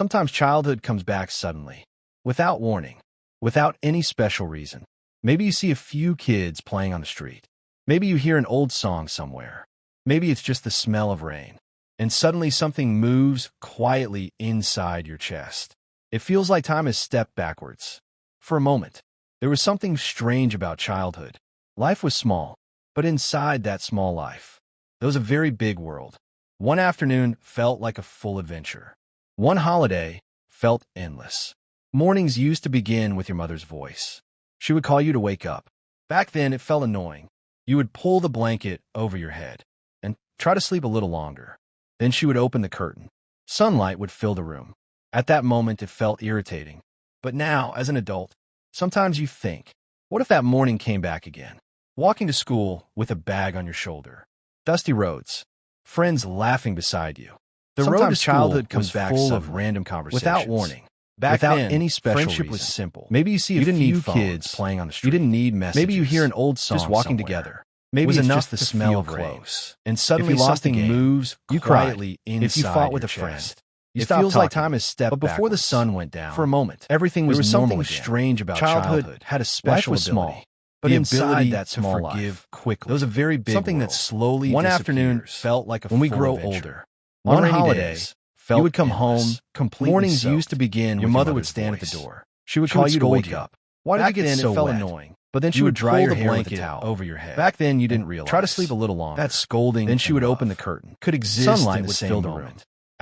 Sometimes childhood comes back suddenly, without warning, without any special reason. Maybe you see a few kids playing on the street. Maybe you hear an old song somewhere. Maybe it's just the smell of rain. And suddenly something moves quietly inside your chest. It feels like time has stepped backwards. For a moment, there was something strange about childhood. Life was small, but inside that small life, there was a very big world. One afternoon felt like a full adventure. One holiday felt endless. Mornings used to begin with your mother's voice. She would call you to wake up. Back then, it felt annoying. You would pull the blanket over your head and try to sleep a little longer. Then she would open the curtain. Sunlight would fill the room. At that moment, it felt irritating. But now, as an adult, sometimes you think, what if that morning came back again? Walking to school with a bag on your shoulder. Dusty roads. Friends laughing beside you. The road to childhood comes back full of random conversations. Without warning. Without then, any special friendship reason. Was simple. Maybe you see a few kids playing on the street. You didn't need messages. Maybe you hear an old song just walking together. Maybe it was enough just the smell of rain. And suddenly something moves quietly inside. If you fought with a friend, it feels like time has stepped. But before the sun went down, for a moment, everything was something strange about childhood. Had a special ability. But inside that small life, quickly. There was a very big something that slowly one afternoon felt like a when we grow older. On holidays, you would come home completely mornings soaked. Used to begin. Your mother would stand at the door. She would call you to wake up. Why did you get so wet? Annoying. But then she would dry your hair with a towel over your head. Back then, you didn't realize. Try to sleep a little longer. That scolding. Then she would open the curtain. Could exist. Sunlight would fill the room.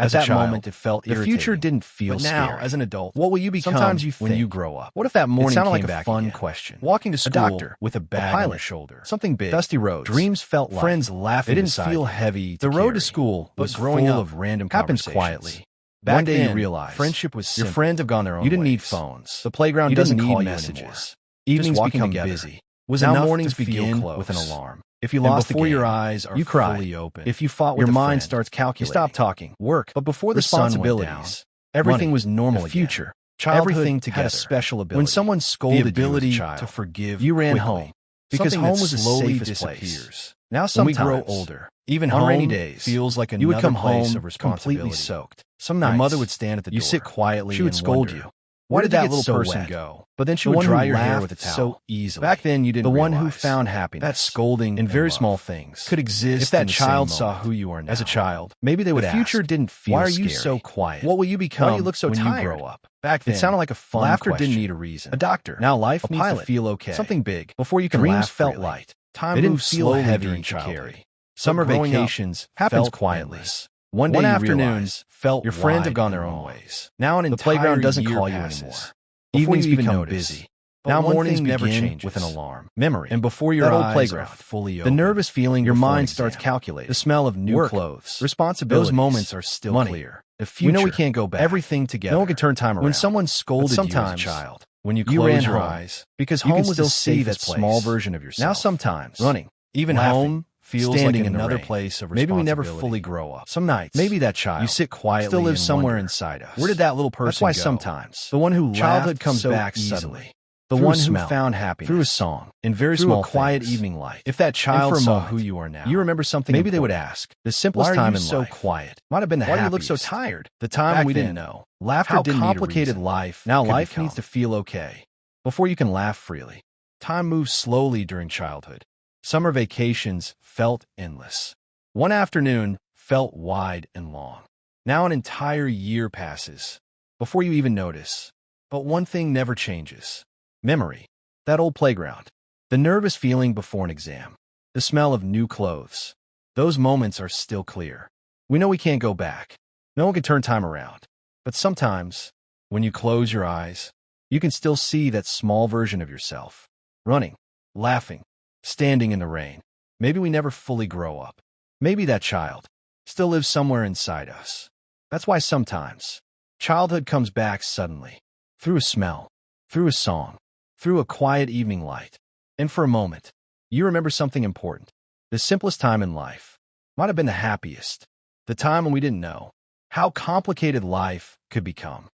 At that moment, it felt irritating. The future didn't feel scary. Now, as an adult, what will you become sometimes you when you grow up? What if that morning came like a fun question? Walking to school, a doctor with a bag on your shoulder, something big, dusty roads, dreams felt light. Friends laughing. It didn't feel heavy. The road to school was growing up of random happens quietly. One day you realize friendship was simple. Your friends have gone their own ways. You didn't need phones. The playground doesn't need messages. Evenings become busy. Was now mornings begin with an alarm. If you lost before your eyes are fully open, if you fought with your mind starts calculating, you stop talking, work. But before the sun went down, everything was normal. The future, everything together, had a special ability. When someone scolded the ability to forgive, you ran home because home was the safest place. Now, sometimes when we grow older, even on rainy days, feels like another you would come home completely soaked. Some nights, your mother would stand at the door. You sit quietly. She would scold you. Why did that little person go? But then she would dry your hair with a towel so easily. Back then, you didn't realize. The one who found happiness, that scolding in very small things, could exist if that child saw who you are now. As a child, maybe they would ask, the future didn't feel why are you so quiet? What will you become? Why do you look so tired? You grow up? Back then, it sounded like a fun laughter didn't need a reason. A doctor. Now life needs to feel okay. Something big. Before you can laugh, dreams felt light. Time didn't feel heavy to carry. Summer vacations happens quietly. One day afternoon, felt your friends have gone their own ways. Now an entire the playground doesn't call you anymore. Evenings become busy. Now mornings never change with an alarm, memory, and before your eyes playground fully open. The nervous feeling, your mind starts calculating. The smell of new clothes, responsibilities. Those moments are still clear. The future, we know we can't go back. Everything together. No one can turn time around. When someone scolded you as a child, when you close your eyes, because home was still see that small version of yourself. Now sometimes running, even home. Feels standing like another place of responsibility. Maybe we never fully grow up. Some nights, maybe that child you sit quietly still lives somewhere inside us. Where did that little person go? That's why sometimes the one who childhood comes so back suddenly, the one who found happiness through a song in very small, quiet evening light. If that child saw who you are now, you remember something. Maybe they would ask, the simplest time in life. Why are you so quiet? Might have been the happiest. Why do you look so tired? The time we didn't know. Laughter didn't need a reason. Life now life needs to feel okay before you can laugh freely. Time moves slowly during childhood. Summer vacations felt endless. One afternoon felt wide and long. Now an entire year passes before you even notice. But one thing never changes. Memory. That old playground. The nervous feeling before an exam. The smell of new clothes. Those moments are still clear. We know we can't go back. No one can turn time around. But sometimes, when you close your eyes, you can still see that small version of yourself. Running, laughing, standing in the rain. Maybe we never fully grow up. Maybe that child still lives somewhere inside us. That's why sometimes childhood comes back suddenly, through a smell, through a song, through a quiet evening light. And for a moment, you remember something important. The simplest time in life might have been the happiest. The time when we didn't know how complicated life could become.